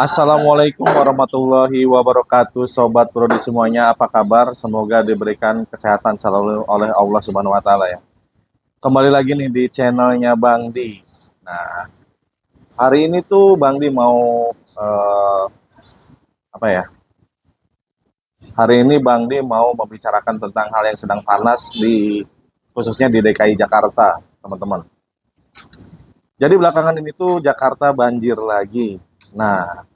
Assalamualaikum warahmatullahi wabarakatuh, Sobat Prodi semuanya. Apa kabar? Semoga diberikan kesehatan selalu oleh Allah Subhanahu wa Ta'ala ya. Kembali lagi nih di channelnya Bang Di. Nah, hari ini tuh Bang Di mau apa ya? Hari ini Bang Di mau membicarakan tentang hal yang sedang panas di khususnya di DKI Jakarta, teman-teman. Jadi belakangan ini tuh Jakarta banjir lagi. Nah,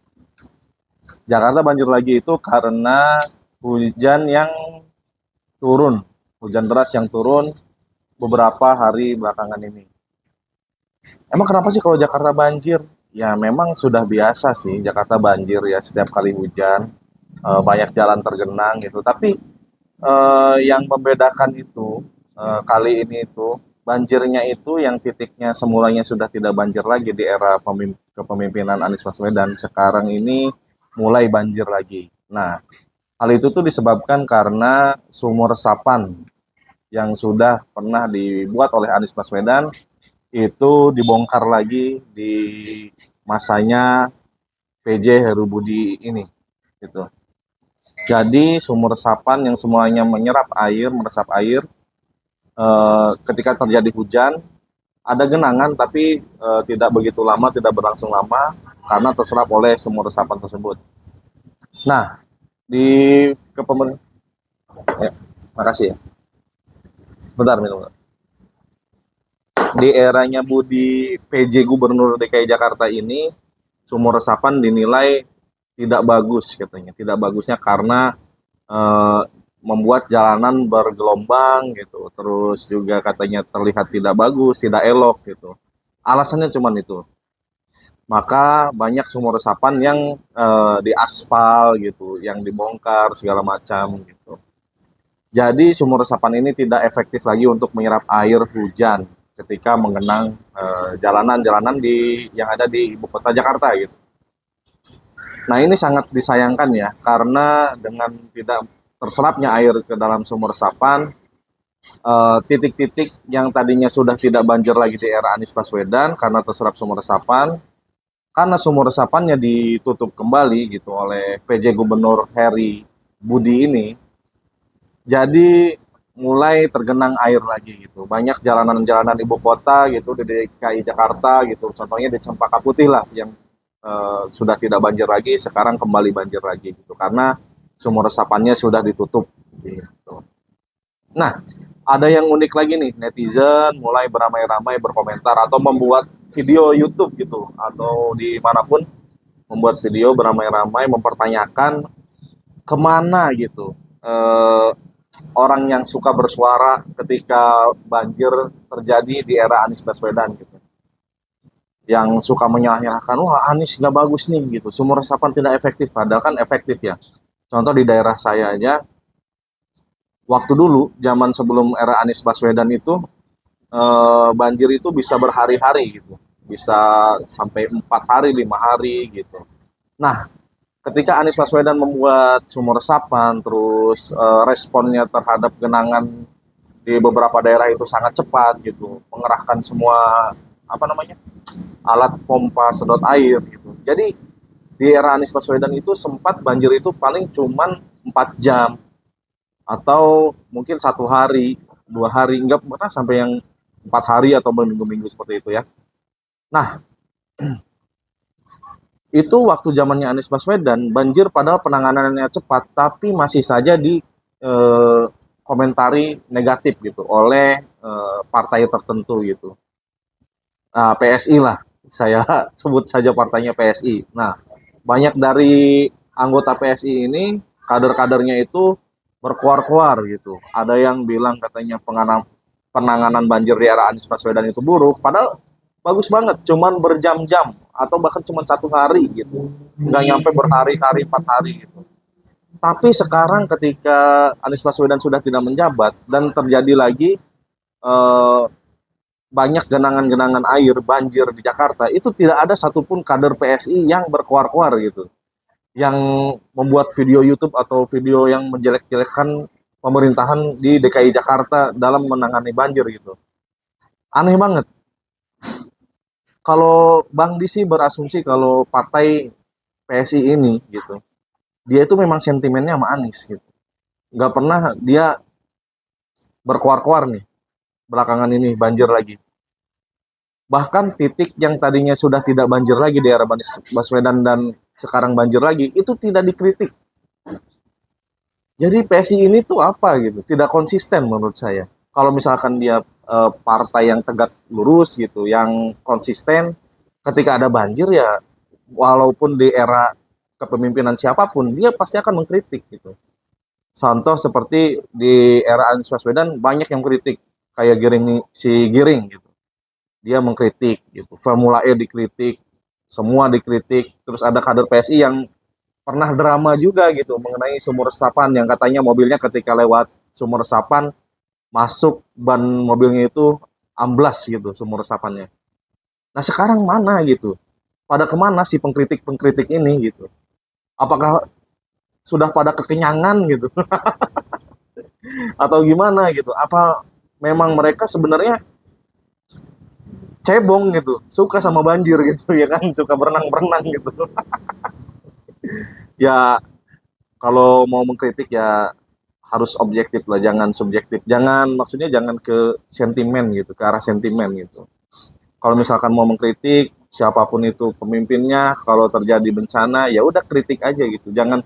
Jakarta banjir lagi itu karena hujan yang turun, hujan deras yang turun beberapa hari belakangan ini. Emang kenapa sih kalau Jakarta banjir? Ya memang sudah biasa sih Jakarta banjir ya setiap kali hujan, banyak jalan tergenang gitu. Tapi yang membedakan itu kali ini itu banjirnya itu yang titiknya semulanya sudah tidak banjir lagi di era kepemimpinan Anies Baswedan, sekarang ini mulai banjir lagi. Nah, hal itu tuh disebabkan karena sumur resapan yang sudah pernah dibuat oleh Anies Baswedan itu dibongkar lagi di masanya PJ Heru Budi ini gitu. Jadi sumur resapan yang semuanya menyerap air, meresap air, ketika terjadi hujan ada genangan tapi tidak begitu lama, tidak berlangsung lama karena terserap oleh sumur resapan tersebut. Nah, di kepemimpinan, ya, makasih ya. Bentar minum. Di eranya Budi PJ Gubernur DKI Jakarta ini, sumur resapan dinilai tidak bagus katanya. Tidak bagusnya karena eh, membuat jalanan bergelombang gitu. Terus juga katanya terlihat tidak bagus, tidak elok gitu. Alasannya cuma itu. Maka banyak sumur resapan yang diaspal gitu, yang dibongkar segala macam gitu. Jadi sumur resapan ini tidak efektif lagi untuk menyerap air hujan ketika mengenang jalanan-jalanan di yang ada di ibu kota Jakarta gitu. Nah ini sangat disayangkan ya karena dengan tidak terserapnya air ke dalam sumur resapan, titik-titik yang tadinya sudah tidak banjir lagi di era Anies Baswedan karena terserap sumur resapan, karena sumur resapannya ditutup kembali gitu oleh PJ Gubernur Heri Budi ini, jadi mulai tergenang air lagi gitu. Banyak jalanan-jalanan ibu kota gitu di DKI Jakarta gitu. Contohnya di Cempaka Putih lah yang sudah tidak banjir lagi, sekarang kembali banjir lagi gitu karena sumur resapannya sudah ditutup gitu. Nah, ada yang unik lagi nih, netizen mulai beramai-ramai berkomentar atau membuat video YouTube gitu atau dimanapun membuat video beramai-ramai mempertanyakan kemana gitu orang yang suka bersuara ketika banjir terjadi di era Anies Baswedan gitu. Yang suka menyalahkan, wah Anies nggak bagus nih gitu, sumur resapan tidak efektif, padahal kan efektif ya. Contoh di daerah saya aja, waktu dulu zaman sebelum era Anies Baswedan itu banjir itu bisa berhari-hari gitu, bisa sampai 4 hari, 5 hari gitu. Nah, ketika Anies Baswedan membuat sumur resapan, terus responnya terhadap genangan di beberapa daerah itu sangat cepat gitu, mengerahkan semua apa namanya alat pompa sedot air gitu. Jadi di era Anies Baswedan itu sempat banjir itu paling cuman 4 jam atau mungkin 1 hari, 2 hari, enggak pernah sampai yang 4 hari atau berminggu-minggu seperti itu ya. Nah, itu waktu zamannya Anies Baswedan banjir padahal penanganannya cepat tapi masih saja di eh, komentari negatif gitu oleh partai tertentu gitu. Nah, PSI lah, saya sebut saja partainya PSI. Nah, banyak dari anggota PSI ini, kader-kadernya itu berkuar-kuar gitu. Ada yang bilang katanya penanganan banjir di era Anies Baswedan itu buruk, padahal bagus banget, cuman berjam-jam atau bahkan cuma 1 hari gitu, nggak nyampe berhari-hari, 4 hari gitu. Tapi sekarang ketika Anies Baswedan sudah tidak menjabat dan terjadi lagi eh, banyak genangan-genangan air banjir di Jakarta, itu tidak ada satupun kader PSI yang berkuar-kuar gitu, yang membuat video YouTube atau video yang menjelek-jelekkan pemerintahan di DKI Jakarta dalam menangani banjir gitu. Aneh banget. Kalau Bang Disi berasumsi kalau partai PSI ini gitu. Dia itu memang sentimennya sama Anies gitu. Nggak pernah dia berkuar-kuar nih belakangan ini banjir lagi. Bahkan titik yang tadinya sudah tidak banjir lagi di era Baswedan dan sekarang banjir lagi, itu tidak dikritik. Jadi PSI ini tuh apa gitu, tidak konsisten menurut saya. Kalau misalkan dia partai yang tegak lurus gitu, yang konsisten, ketika ada banjir ya, walaupun di era kepemimpinan siapapun, dia pasti akan mengkritik gitu. Contoh seperti di era Anies Baswedan banyak yang kritik, kayak Giring gitu. Dia mengkritik gitu. Formula E dikritik, semua dikritik. Terus ada kader PSI yang pernah drama juga gitu mengenai sumur resapan yang katanya mobilnya ketika lewat sumur resapan masuk ban mobilnya itu amblas gitu sumur resapannya. Nah sekarang mana gitu? Pada kemana sih pengkritik-pengkritik ini gitu? Apakah sudah pada kekenyangan gitu? Atau gimana gitu? Apa memang mereka sebenarnya cebong gitu, suka sama banjir gitu ya kan, suka berenang-berenang gitu. Ya kalau mau mengkritik ya harus objektif lah, jangan subjektif. Jangan maksudnya jangan ke sentimen gitu, ke arah sentimen gitu. Kalau misalkan mau mengkritik siapapun itu pemimpinnya, kalau terjadi bencana ya udah kritik aja gitu. Jangan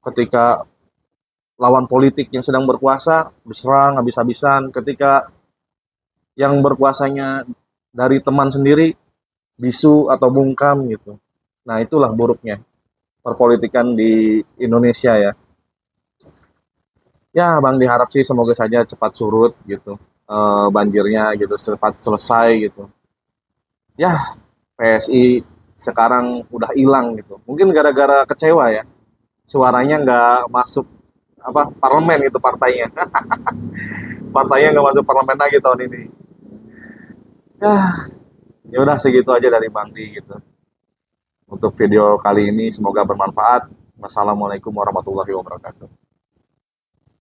ketika lawan politik yang sedang berkuasa diserang habis-habisan, ketika yang berkuasanya dari teman sendiri bisu atau bungkam gitu. Nah, itulah buruknya perpolitikan di Indonesia ya. Ya, Bang diharap sih semoga saja cepat surut gitu. Banjirnya gitu cepat selesai gitu. Ya, PSI sekarang udah hilang gitu. Mungkin gara-gara kecewa ya. Suaranya nggak masuk apa parlemen itu partainya. Partainya nggak masuk parlemen lagi tahun ini. Ya, ya udah segitu aja dari Bang Di gitu. Untuk video kali ini semoga bermanfaat. Wassalamualaikum warahmatullahi wabarakatuh.